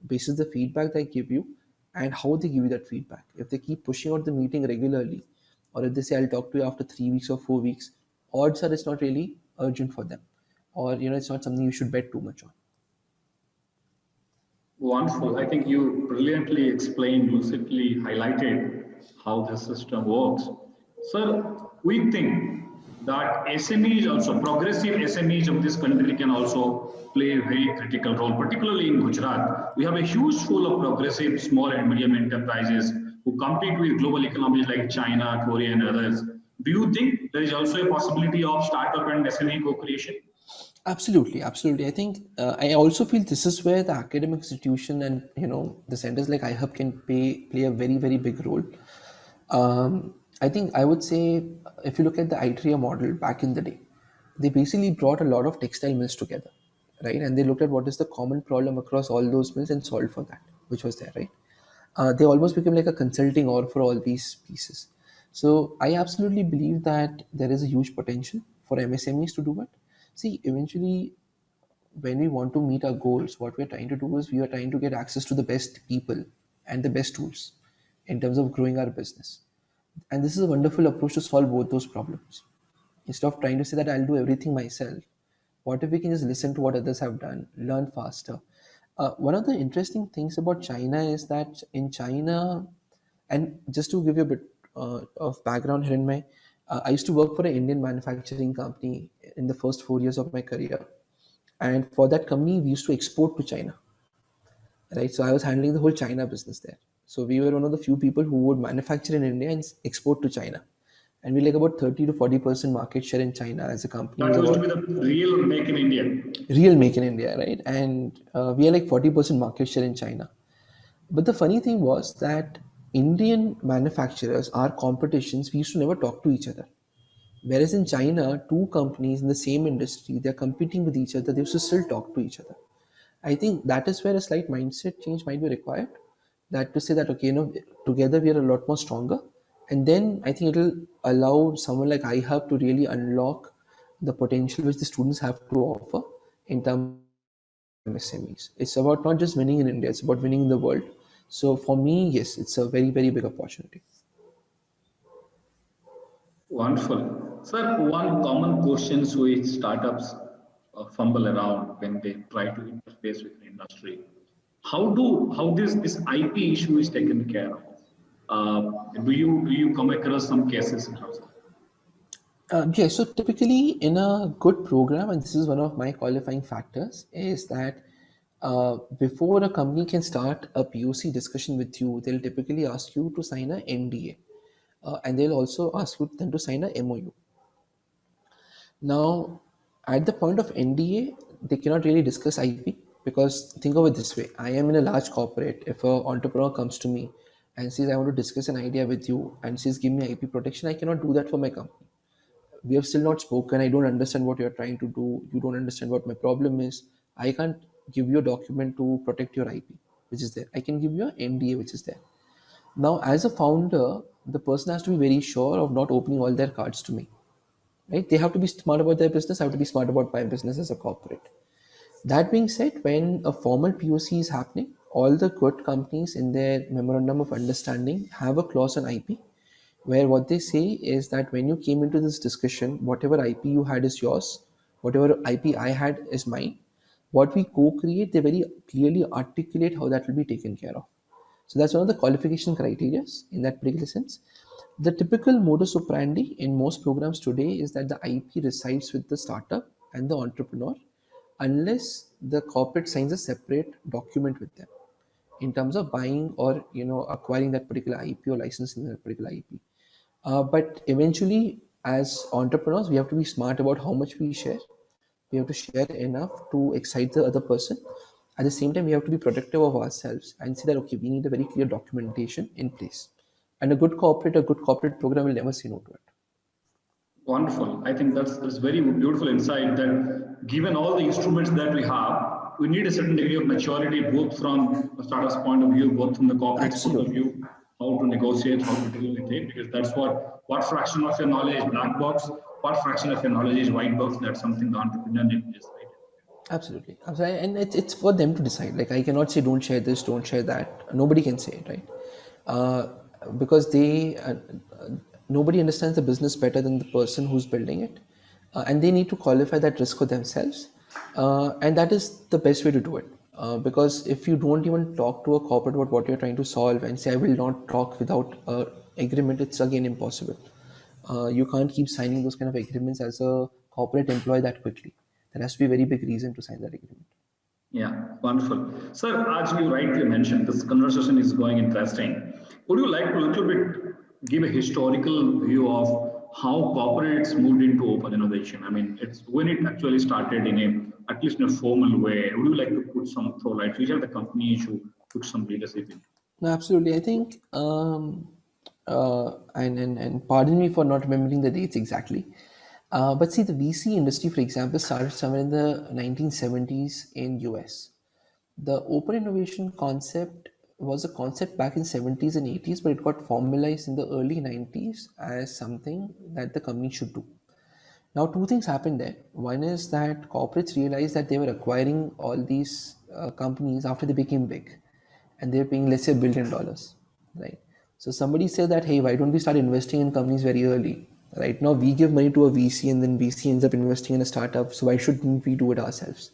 basis the feedback they give you, and how they give you that feedback. If they keep pushing out the meeting regularly, or if they say I'll talk to you after 3 weeks or 4 weeks, odds are it's not really urgent for them, or it's not something you should bet too much on. Wonderful. I think you brilliantly explained, lucidly highlighted how the system works. Sir, we think that SMEs also, progressive SMEs of this country can also play a very critical role, particularly in Gujarat. We have a huge pool of progressive small and medium enterprises who compete with global economies like China, Korea, and others. Do you think there is also a possibility of startup and SME co-creation? Absolutely. I think I also feel this is where the academic institution and the centers like iHub can play a very big role. I think I would say if you look at the ITRIA model back in the day, they basically brought a lot of textile mills together, right? And they looked at what is the common problem across all those mills and solved for that, which was there, right? They almost became like a consulting or for all these pieces. So I absolutely believe that there is a huge potential for MSMEs to do it. See, eventually, when we want to meet our goals, what we're trying to do is we are trying to get access to the best people and the best tools in terms of growing our business. And this is a wonderful approach to solve both those problems. Instead of trying to say that I'll do everything myself, what if we can just listen to what others have done, learn faster? One of the interesting things about China is that in China, and just to give you a bit of background here in I used to work for an Indian manufacturing company in the first 4 years of my career. And for that company, we used to export to China, right? So I was handling the whole China business there. So we were one of the few people who would manufacture in India and export to China. And we like about 30 to 40% market share in China as a company. That used to be the real make in India. Real make in India, right? And we are like 40% market share in China. But the funny thing was that Indian manufacturers, our competitions, we used to never talk to each other. Whereas in China, two companies in the same industry, they're competing with each other, they used to still talk to each other. I think that is where a slight mindset change might be required. That to say that, okay, together we are a lot more stronger. And then I think it'll allow someone like iHub to really unlock the potential which the students have to offer in terms of MSMEs. It's about not just winning in India, it's about winning in the world. So for me, yes, it's a very big opportunity. Wonderful. Sir, one common question which startups fumble around when they try to interface with the industry. How this IP issue is taken care of? Do you come across some cases in terms of? Yeah, so typically in a good program, and this is one of my qualifying factors, is that before a company can start a POC discussion with you, they'll typically ask you to sign a NDA, and they'll also ask you then to sign a MOU. Now, at the point of NDA, they cannot really discuss IP because think of it this way: I am in a large corporate. If an entrepreneur comes to me and says, "I want to discuss an idea with you," and says, "Give me IP protection," I cannot do that for my company. We have still not spoken. I don't understand what you're trying to do. You don't understand what my problem is. I can't give you a document to protect your IP, which is there. I can give you an NDA, which is there. Now, as a founder, the person has to be very sure of not opening all their cards to me, right? They have to be smart about their business. I have to be smart about my business as a corporate. That being said, when a formal POC is happening, all the good companies in their memorandum of understanding have a clause on IP where what they say is that when you came into this discussion, whatever IP you had is yours, whatever IP I had is mine. What we co create, they very clearly articulate how that will be taken care of. So that's one of the qualification criteria in that particular sense. The typical modus operandi in most programs today is that the IP resides with the startup and the entrepreneur unless the corporate signs a separate document with them in terms of buying or acquiring that particular IP or licensing that particular IP. But eventually, as entrepreneurs, we have to be smart about how much we share. We have to share enough to excite the other person. At the same time, we have to be protective of ourselves and say that okay, we need a very clear documentation in place. And a good corporate program will never say no to it. Wonderful. I think that's very beautiful insight that given all the instruments that we have, we need a certain degree of maturity, both from the startup's point of view, both from the corporate's point of Absolutely. view, how to negotiate, how to deal with it, because that's what fraction of your knowledge is black box, what fraction of your knowledge is white box. That's something the entrepreneur needs to decide. Absolutely. And it's for them to decide. Like, I cannot say, don't share this, don't share that. Nobody can say it, right? Uh, because nobody understands the business better than the person who's building it. And they need to qualify that risk for themselves. And that is the best way to do it. Because if you don't even talk to a corporate about what you're trying to solve and say, I will not talk without agreement, it's again impossible. You can't keep signing those kind of agreements as a corporate employee that quickly. There has to be a very big reason to sign that agreement. Yeah, wonderful. Sir, as you rightly mentioned, this conversation is going interesting. Would you like to a little bit give a historical view of how corporates moved into open innovation? I mean, it's when it actually started at least in a formal way. Would you like to put some throw light? Which are the companies who took some leadership in? No, absolutely. I think, and pardon me for not remembering the dates exactly. But see, the VC industry, for example, started somewhere in the 1970s in US. The open innovation concept was a concept back in 70s and 80s, but it got formalized in the early 90s as something that the company should do. Now, two things happened there. One is that corporates realized that they were acquiring all these companies after they became big, and they're paying, let's say, $1 billion, right? So somebody said that, hey, why don't we start investing in companies very early? Right now, we give money to a VC, and then VC ends up investing in a startup. So why shouldn't we do it ourselves?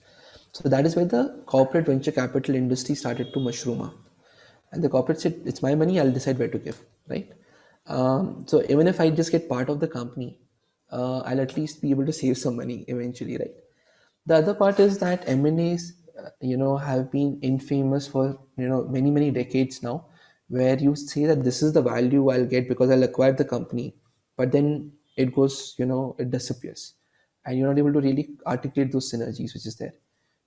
So that is where the corporate venture capital industry started to mushroom up. And the corporate said, it's my money, I'll decide where to give, right? So even if I just get part of the company, I'll at least be able to save some money eventually, right? The other part is that M&As, have been infamous for, many, many decades now, where you say that this is the value I'll get because I'll acquire the company, but then it goes, it disappears. And you're not able to really articulate those synergies, which is there.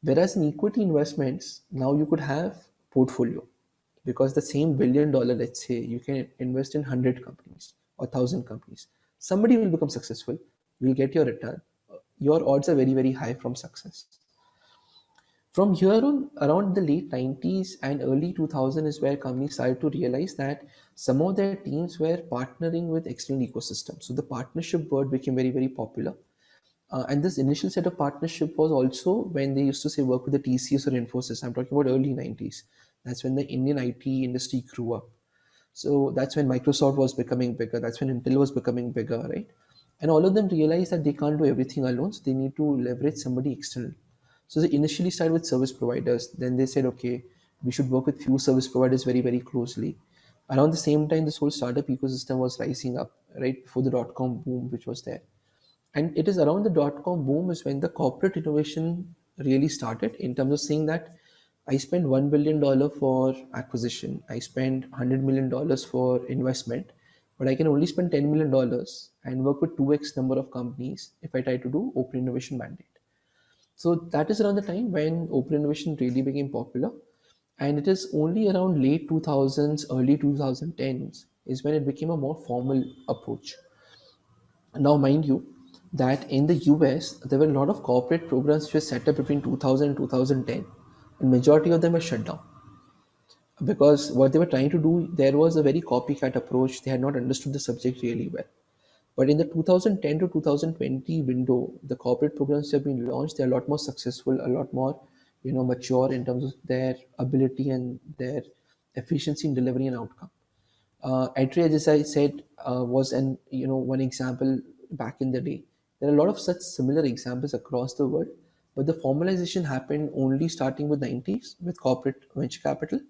Whereas in equity investments, now you could have portfolio because the same $1 billion, let's say, you can invest in 100 companies or 1,000 companies. Somebody will become successful, will get your return. Your odds are very, very high from success. From here on, around the late 90s and early 2000 is where companies started to realize that some of their teams were partnering with external ecosystems. So the partnership word became very, very popular. And this initial set of partnership was also when they used to say work with the TCS or Infosys. I'm talking about early 90s. That's when the Indian IT industry grew up. So that's when Microsoft was becoming bigger. That's when Intel was becoming bigger, right? And all of them realized that they can't do everything alone. So they need to leverage somebody external. So they initially started with service providers. Then they said, okay, we should work with few service providers very, very closely. Around the same time, this whole startup ecosystem was rising up, right? Before the dot-com boom, which was there. And it is around the dot-com boom is when the corporate innovation really started in terms of saying that I spend $1 billion for acquisition, I spend $100 million for investment, but I can only spend $10 million and work with 2x number of companies if I try to do open innovation mandate. So that is around the time when open innovation really became popular. And it is only around late 2000s, early 2010s is when it became a more formal approach. Now, mind you, that in the US, there were a lot of corporate programs which were set up between 2000 and 2010, and majority of them were shut down. because what they were trying to do there was a very copycat approach. They had not understood the subject really well. But in the 2010 to 2020 window, the corporate programs have been launched. They're a lot more successful, a lot more, mature in terms of their ability and their efficiency in delivering an outcome. Atria, as I said, was one example back in the day. There are a lot of such similar examples across the world, but the formalization happened only starting with 90s with corporate venture capital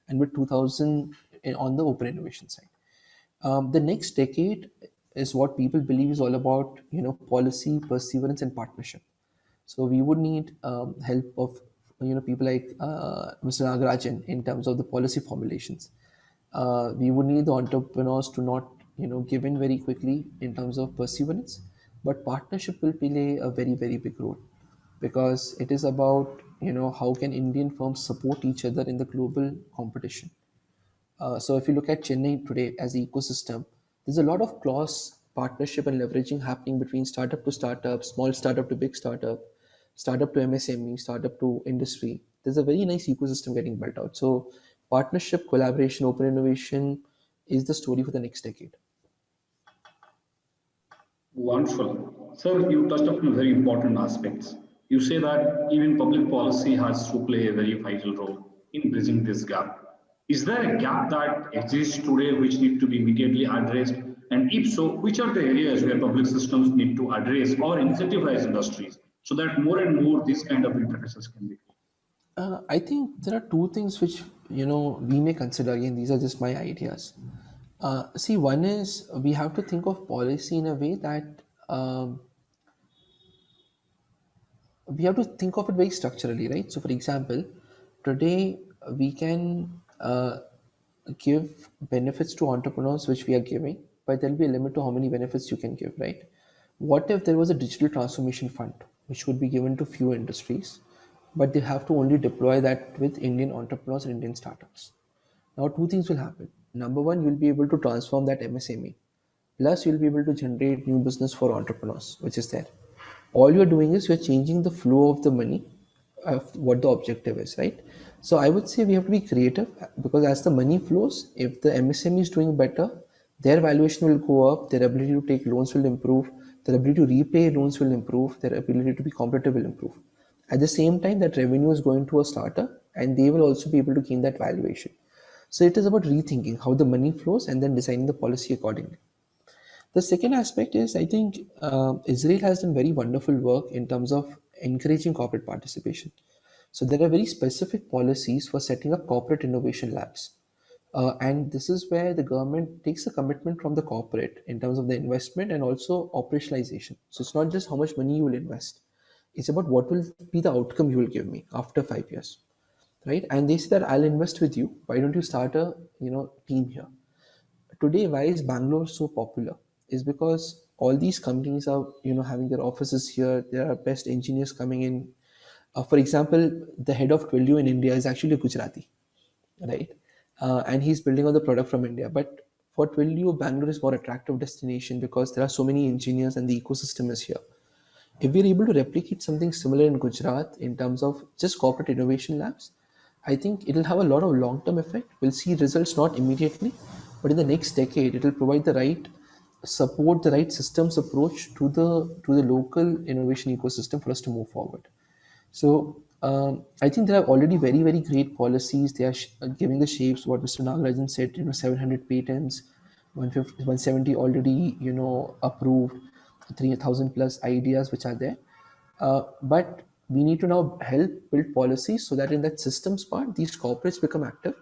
and with 2000 on the open innovation side. The next decade is what people believe is all about, policy, perseverance, and partnership. So we would need help of people like Mr. Nagarajan in terms of the policy formulations. We would need the entrepreneurs to not give in very quickly in terms of perseverance, but partnership will play a very very big role because it is about how can Indian firms support each other in the global competition. So if you look at Chennai today as an ecosystem, there's a lot of cross partnership and leveraging happening between startup to startup, small startup to big startup, startup to MSME, startup to industry. There's a very nice ecosystem getting built out. So partnership, collaboration, open innovation is the story for the next decade. Wonderful. Sir, you touched upon very important aspects. You say that even public policy has to play a very vital role in bridging this gap. Is there a gap that exists today which need to be immediately addressed? And if so, which are the areas where public systems need to address or incentivize industries so that more and more these kind of interfaces can be? I think there are two things which we may consider. Again, these are just my ideas. See, one is we have to think of policy in a way that we have to think of it very structurally, right? So, for example, today we can give benefits to entrepreneurs, which we are giving, but there'll be a limit to how many benefits you can give, right? What if there was a digital transformation fund, which would be given to few industries, but they have to only deploy that with Indian entrepreneurs and Indian startups? Now, two things will happen. Number one, you'll be able to transform that MSME. Plus, you'll be able to generate new business for entrepreneurs, which is there. All you're doing is you're changing the flow of the money of what the objective is, right? So I would say we have to be creative because as the money flows, if the MSME is doing better, their valuation will go up, their ability to take loans will improve, their ability to repay loans will improve, their ability to be competitive will improve. At the same time, that revenue is going to a starter and they will also be able to gain that valuation. So it is about rethinking how the money flows and then designing the policy accordingly. The second aspect is I think Israel has done very wonderful work in terms of encouraging corporate participation. So there are very specific policies for setting up corporate innovation labs. And this is where the government takes a commitment from the corporate in terms of the investment and also operationalization. So it's not just how much money you will invest. It's about what will be the outcome you will give me after 5 years, right? And they say that I'll invest with you. Why don't you start a team here? Today, why is Bangalore so popular is because all these companies are having their offices here. There are best engineers coming in. For example, the head of Twilio in India is actually a Gujarati, right? And he's building on the product from India. But for Twilio, Bangalore is more attractive destination because there are so many engineers and the ecosystem is here. If we're able to replicate something similar in Gujarat in terms of just corporate innovation labs, I think it'll have a lot of long-term effect. We'll see results not immediately, but in the next decade, it'll provide the right support, the right systems approach to the local innovation ecosystem for us to move forward. So I think there are already very very great policies. They are giving the shapes. What Mr. Nagarajan said, 700 patents, 150, 170 already approved, 3,000 plus ideas which are there. But we need to now help build policies so that in that systems part, these corporates become active,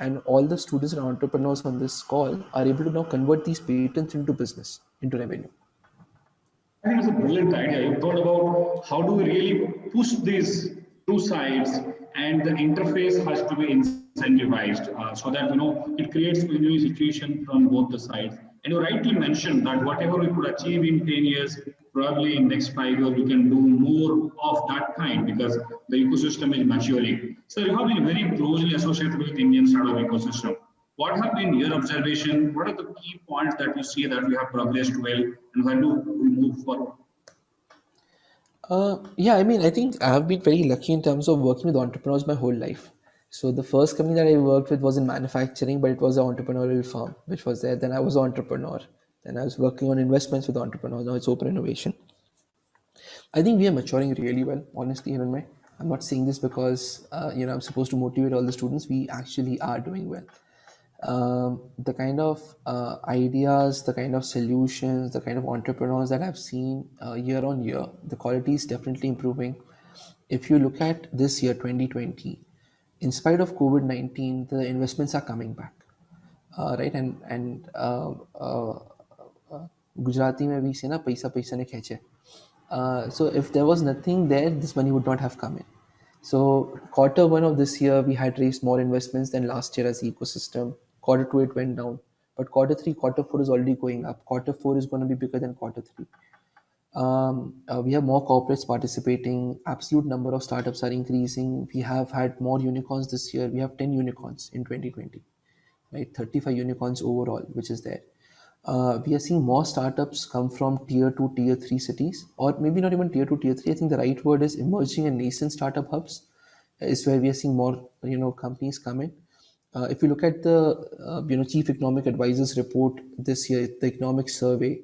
and all the students and entrepreneurs on this call are able to now convert these patents into business, into revenue. I think it's a brilliant idea. You thought about how do we really push these two sides, and the interface has to be incentivized so that it creates a win-win situation from both the sides. And you rightly mentioned that whatever we could achieve in 10 years, probably in next 5 years we can do more of that kind because the ecosystem is maturing. So you have been very closely associated with Indian startup ecosystem. What have been your observation? What are the key points that you see that we have progressed well, and when do we move forward? Yeah, I mean, I think I have been very lucky in terms of working with entrepreneurs my whole life. So the first company that I worked with was in manufacturing, but it was an entrepreneurial firm which was there. Then I was an entrepreneur. Then I was working on investments with entrepreneurs. Now it's open innovation. I think we are maturing really well, honestly, Hiranmay. I'm not saying this because I'm supposed to motivate all the students. We actually are doing well. The kind of ideas, the kind of solutions, the kind of entrepreneurs that I've seen year on year, the quality is definitely improving. If you look at this year, 2020, in spite of COVID-19, the investments are coming back, right? Gujarati में भी से ना पैसा पैसा ने खींचे. So if there was nothing there, this money would not have come in. So quarter one of this year, we had raised more investments than last year as ecosystem. Quarter two, it went down. But quarter three, quarter four is already going up. Quarter four is going to be bigger than quarter three. We have more corporates participating. Absolute number of startups are increasing. We have had more unicorns this year. We have 10 unicorns in 2020, right? 35 unicorns overall, which is there. We are seeing more startups come from tier 2, tier 3 cities, or maybe not even tier 2, tier 3. I think the right word is emerging and nascent startup hubs is where we are seeing more, companies come in. If you look at the, Chief Economic Advisor's report this year, the economic survey,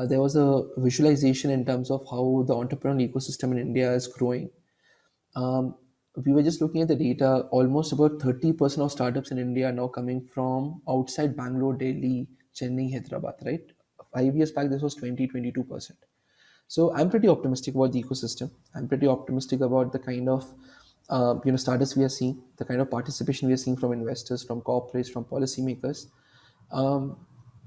there was a visualization in terms of how the entrepreneurial ecosystem in India is growing. We were just looking at the data. Almost about 30% of startups in India are now coming from outside Bangalore, Delhi, Chennai, Hyderabad, right? 5 years back, this was 22%. So I'm pretty optimistic about the ecosystem. I'm pretty optimistic about the kind of startups we are seeing, the kind of participation we are seeing from investors, from corporates, from policymakers.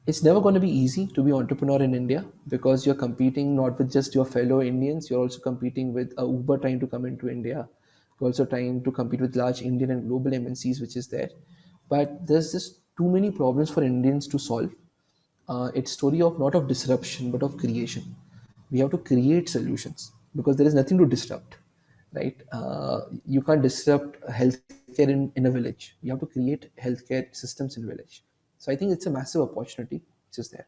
It's never going to be easy to be entrepreneur in India because you're competing not with just your fellow Indians, you're also competing with Uber trying to come into India. You're also trying to compete with large Indian and global MNCs, which is there. But there's just too many problems for Indians to solve. It's story of not of disruption, but of creation. We have to create solutions because there is nothing to disrupt, right? You can't disrupt healthcare in a village. You have to create healthcare systems in village. So I think it's a massive opportunity which is there.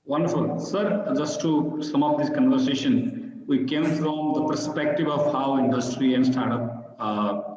Wonderful. Sir, just to sum up this conversation, we came from the perspective of how industry and startup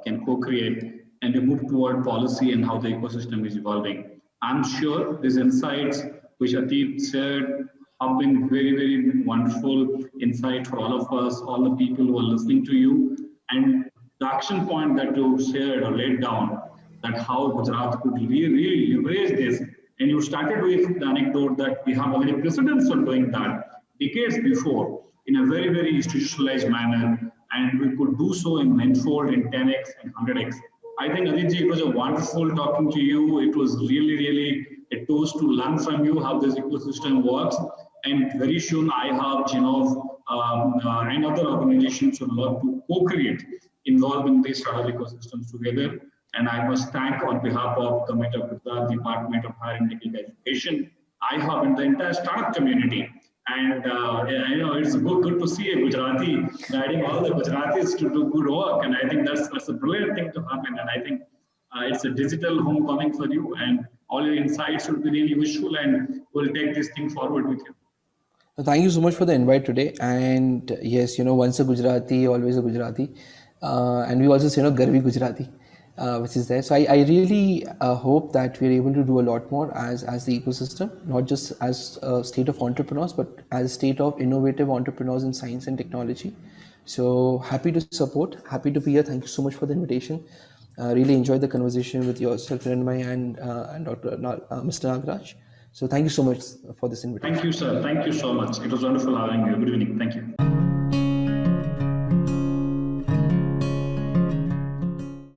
can co-create, and we move toward policy and how the ecosystem is evolving. I'm sure these insights which Atit shared have been very, very wonderful insight for all of us, all the people who are listening to you. And the action point that you shared or laid down, that how Gujarat could really leverage this. And you started with the anecdote that we have already precedents for doing that decades before in a very, very institutionalized manner. And we could do so in manifold, in 10x and 100x. I think, Aditji, it was a wonderful talking to you. It was really a toast to learn from you how this ecosystem works. And very soon I have, and other organizations would love to co-create, involving these startup ecosystems together. And I must thank on behalf of Government of Gujarat, Department of Higher and Technical Education, IHUB and the entire startup community. And it's good to see a Gujarati guiding all the Gujaratis to do good work. And I think that's a brilliant thing to happen. And I think it's a digital homecoming for you. And all your insights will be really useful, and we'll take this thing forward with you. Thank you so much for the invite today. And yes, once a Gujarati, always a Gujarati. And we also say, Garvi Gujarati, which is there. So I really hope that we're able to do a lot more as the ecosystem, not just as a state of entrepreneurs, but as a state of innovative entrepreneurs in science and technology. So happy to support, happy to be here. Thank you so much for the invitation. Really enjoyed the conversation with yourself, Hiranmay, and Dr. Mr. Nagraj. So thank you so much for this invitation. Thank you, sir. Thank you so much. It was wonderful having you. Good evening. Thank you.